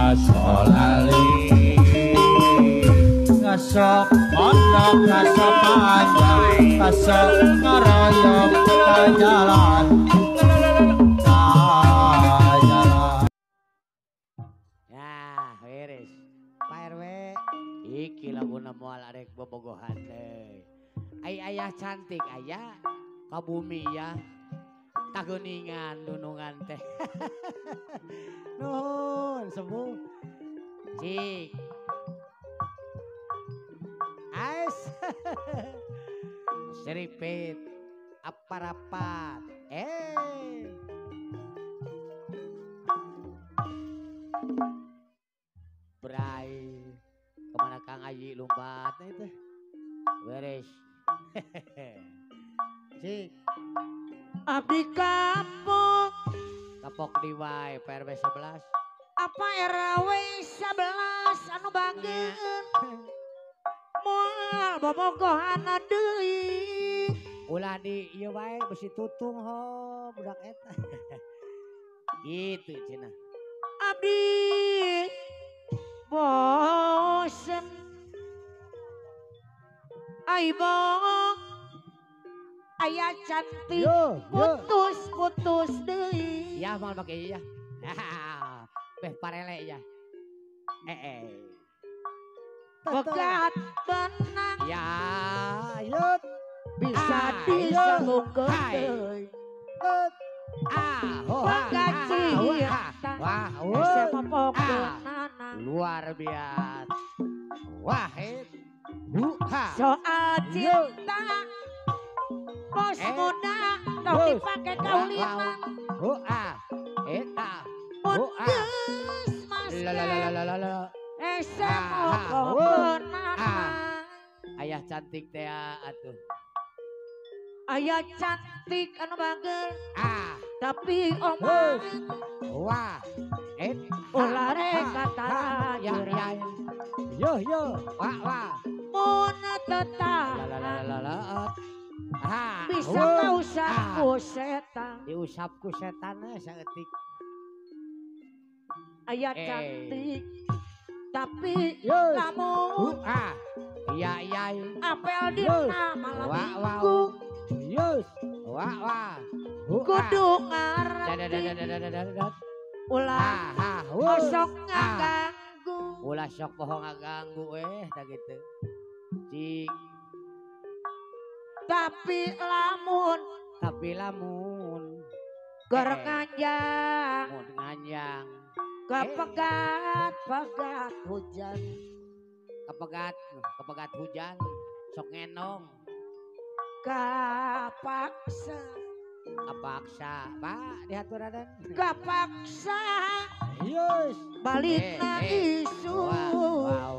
Asolali ngasok pondok ngasok panjang ngasok ngaroyok kajalan ya beres Pak RW iki laguna moal arek bobogohan teh ayah cantik ayah kabumi ya taguningan dunungan teh nuhun sembuh cik ais seripit apa rapat Bray kemana Kang Aji lumpat itu beres cik abdi kapok kapok di wae PRW 11 apa RW 11 anu bangeun moal bobogohan deui ulah di ieu wae besi tutung ho budak eta gitu cenah abdi bosen ai bong aya cantik putus deui ya mal pakai ya beh parele ya pegat benang ya yut bisa disambungkeun deui pagaci wah sepopokeunana luar biasa wahid soal cinta bos muda tong dipake kaulinan eta mun geus mas sepopokeunana ayah cantik teh atuh aya cantik anu bagel tapi omong wah ulah rek kata ya yo wah mun tetap bisa kausap ku setan diusap ku setan saeutik aya cantik tapi lamun iya apel dina malam minggu wah kudu ngarti ulah sok ngaganggu ulah sok poho ngaganggu tak gitu cik tapi lamun keur nganjang kepegat hujan kepegat hujan sok ngenong kapaksa Pak diatur adan kapaksa yes balikna isu wow.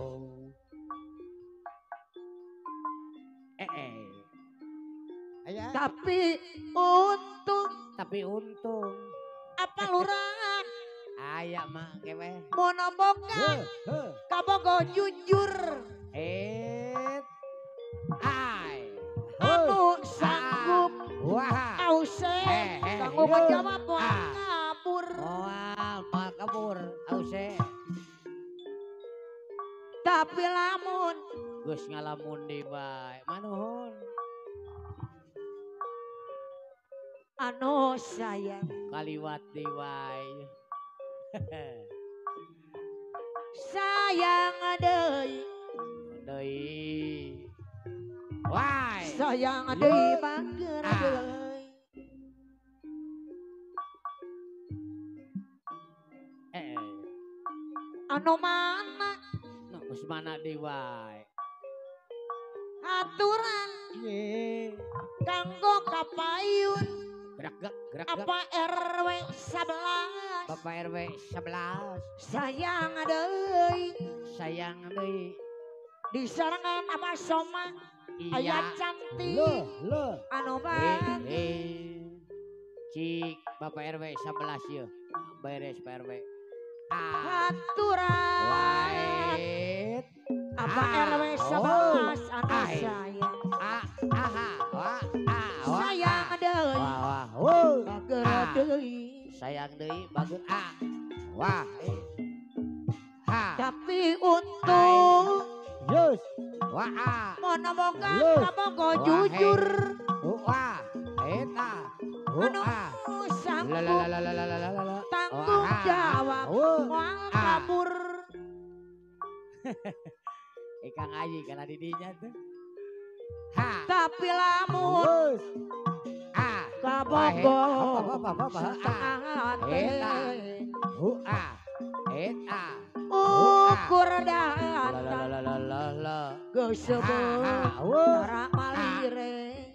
Tapi untung apa Eh. lurah Aya mah kewe mau nombokan kabogo jujur ai anu sanggup wah ause kanggo ngejawab moal kabur moal kabur ause tapi lamun geus ngalamun di bae manuhun anu sayang kaliwat di bae sayang deui wah sayang deui bangeur deui anu mana geus mana di bae aturan kanggo kapayun gerak apa RW 11 Bapak RW 11 sayang deui di sorangan apa soma aya cantik anu bagus cik Bapak RW 11 yeuh beres Pak RW aturan wait apa RW 11 anu sayang sayang deui wah bager deui sayang deui bagus wah ha Tapi untung Yes. wah Mono boga Lus. kabogo jujur wah eta Anu wah sanggup la tanggung jawab Moal kabur Ikang Ayi kana didinya tuh ha Tapi lamun Yes. kabogo apa setengah Eta. hati eta Ukur datang la Gesebut Wah. Tara malire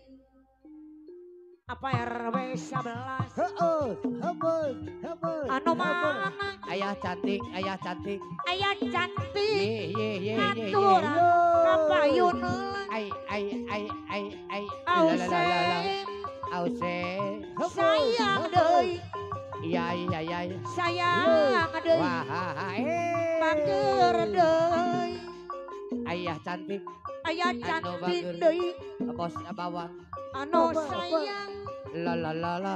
Apa RW 11 Hebes. Anu mana ayah cantik Ayah cantik ye Aturan kapayun ay Ause ause Sayang deui iya Sayang deui wah Bager deui ayah cantik Ayah Anu cantik bager. deui bos bawang Anu sayang la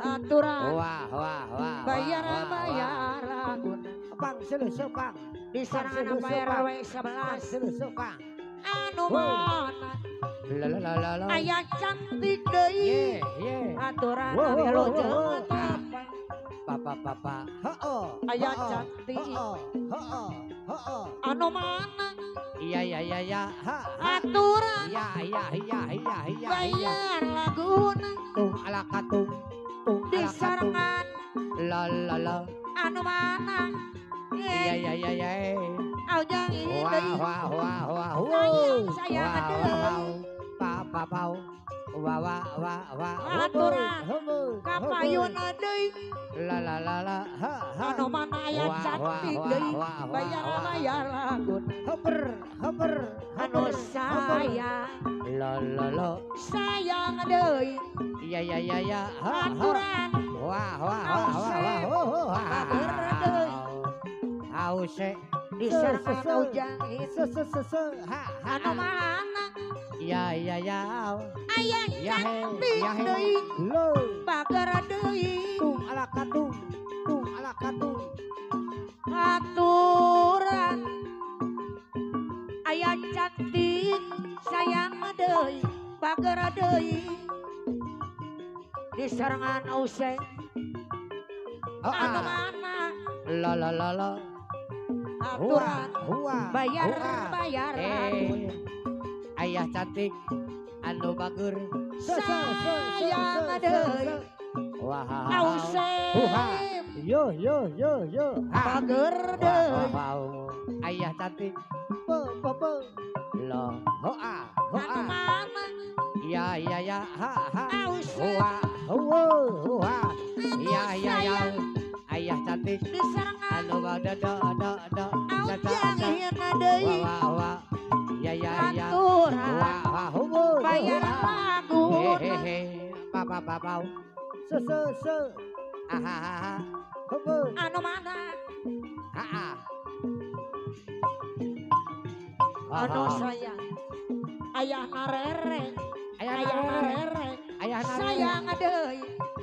Aturan wah Bayar guna Bang selusuk bang. Di serangan apa RW 11 Selusuk bang. Anu mana la Ayah cantik deui ye Aturan Wow, wow, melo wow, wow. jeung papa Ayah cantik Anu mana iya Aturan iya Bayar laguna tung ala katung Di serangan la Anu mana iya Aujang ini wah Sayang deui papa wah Aturan kapayun deui la Anu mana aya Wah, cantik wah, deui wah, wah, Bayar wah. laguna Heber. Anu sayang la Sayang deui iya Aturan wah Bager deui ause Di serangan aujang ini Anu mana iya Ayah Ya he, cantik ya he. deui Lo. Bager deui Tung ala katung. Aturan Ayah cantik sayang deui Bager deui Di serangan ause Anu mana la Aturan Bayar ayah cantik anu bagur Sayang deui wah Ause Yo. Bager deui ayah cantik Po. lo Anu mana iya Ause iya ayah cantik Di serangan anu bada aujang ini deui wah iya Aturan Bayar laguna hehehe papa Anu mana Anu sayang Ayah narere Sayang deui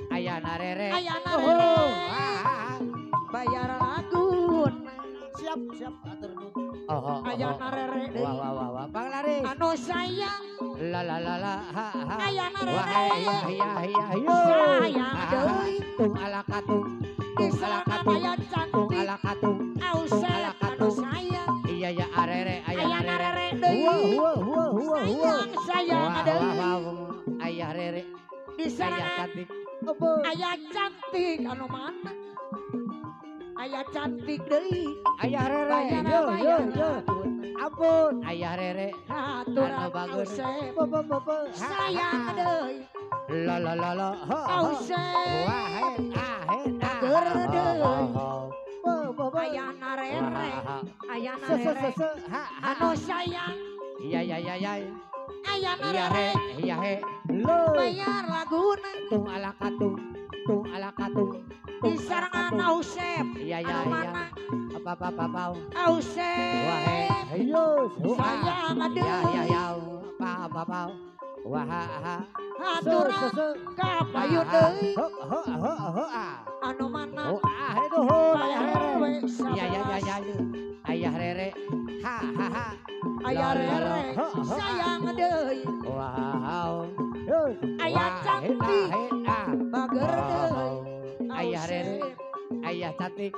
ayah narere Ayah narere wah Bayar laguna Siap atur nu. Ayah narere deui wah Bang Laris Anu sayang la Ayah wah narere iya Sayang deui tung ala katung Di serangan ayah tung cantik ala katung Ause ala anu katung. sayang iya arere Ayah narere Wah. deui Sayang deui ayah rere Di ayah serangan cantik Ayah cantik Anu mana Ayah cantik deui ayah rere Bayar Yo. Ampun. ayah rere Aturan Anu bagus. ause Po. Sayang deui la Ause wah Bager deui Po. Ayah narere Ayah narere Anu sayang iya Ayah narere iya Lo. Bayar laguna tung ala katung Di serangan ause iya Anu mana apa Ause wah Ayo. Sayang deui apa wah Aturan kapayun deui ho Anu mana Aduh. Bayar ya ayah rere ha ha ha Ayah rere sayang deui wow ayah cantik bager deui ayah rere ayah cantik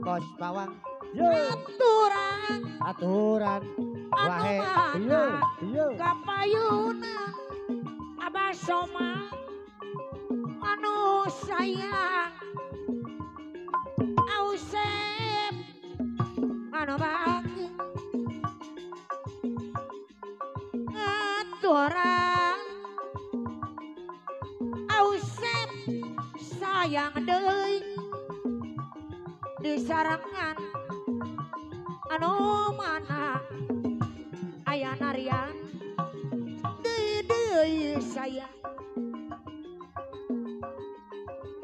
bos bawang aturan aturan wahe Iya, iya. kapayunan Abah Soma anu sayang Ausep anu bagi aturan Ausep sayang deui disarangan anu mana aya narian deui sayang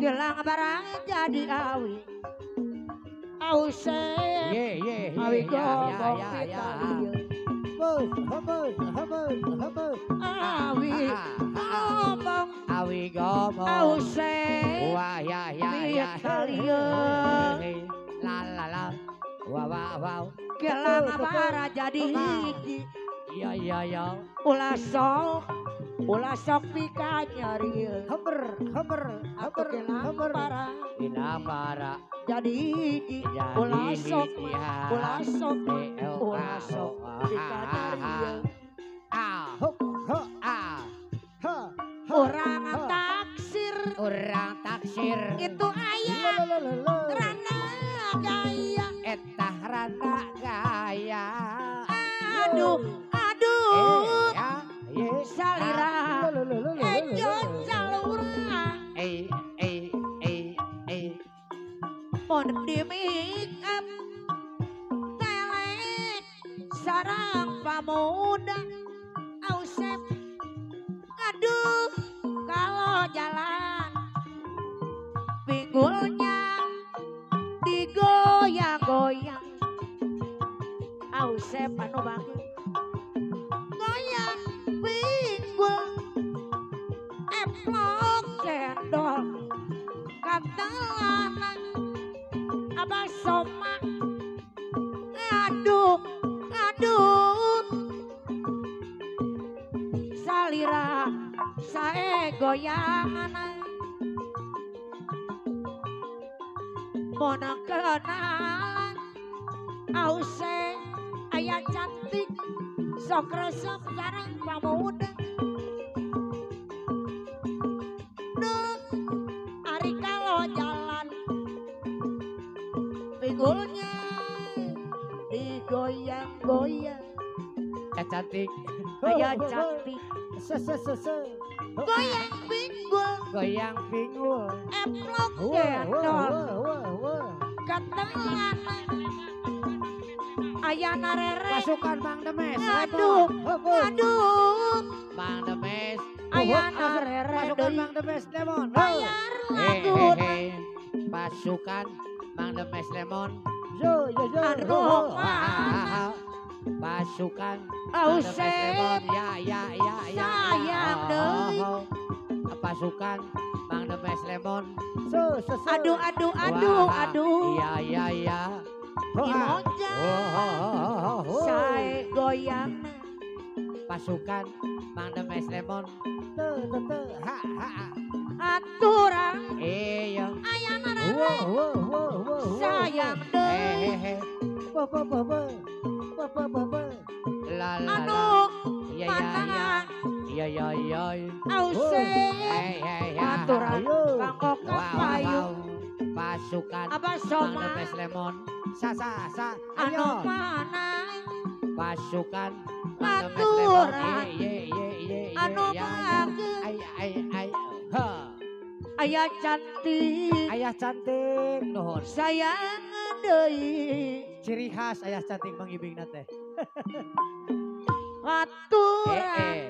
gelang barang jadi awi Ausep ye awi gobok ya Hembus, hembus, hembus, hembus. awi ngomong awi gomong Ausep wah ya Italian la wow gelang bara jadi hiji ya ulah sok pikanyari Hember, hember, atau hember, gelang hember. bara inang bara jadi hiji ulah sok pikanyari Hop, ha, ha. orang taksir orang taksir itu ayah rana gaya etah rana gaya aduh ya ye salira ejo jalura mon di make up telek sarang pamuda Ausep aduh kalau jalan pinggulnya digoyang-goyang Ausep anu bagus goyang pinggul eplok cendol kantelan Abah Soma aduh salira sae goyangan mona kenalan Ausep aya cantik sok resep sareng pamuda duh ari kalau jalan pinggulnya digoyang-goyang cantik aya cantik Se. goyang pinggul goyang pinggul eplok Wah, cendol wah. kantelan aya narere pasukan Bang Demes aduh Bang Demes aya narere pasukan deui Bang Demes Lemon bayar lagun pasukan Bang Demes Lemon Yo. aduh pasukan Ausep ya sayang deui pasukan Bang Demes Lemon Se. aduh iya Imoja sae goyang pasukan Bang Demes Lemon Te. ha aturan iya aya narere Wah. sayang deui la anu mana iya Ausep aturan kanggo kapayu pasukan Abah Bang Soma Demes Lemon sa anu ayo mana pasukan Bang Demes Lemon aturan ye anu bagus ay ha aya cantik ayah cantik nuhun sayang deui ciri khas ayah cantik mangibing teh aturan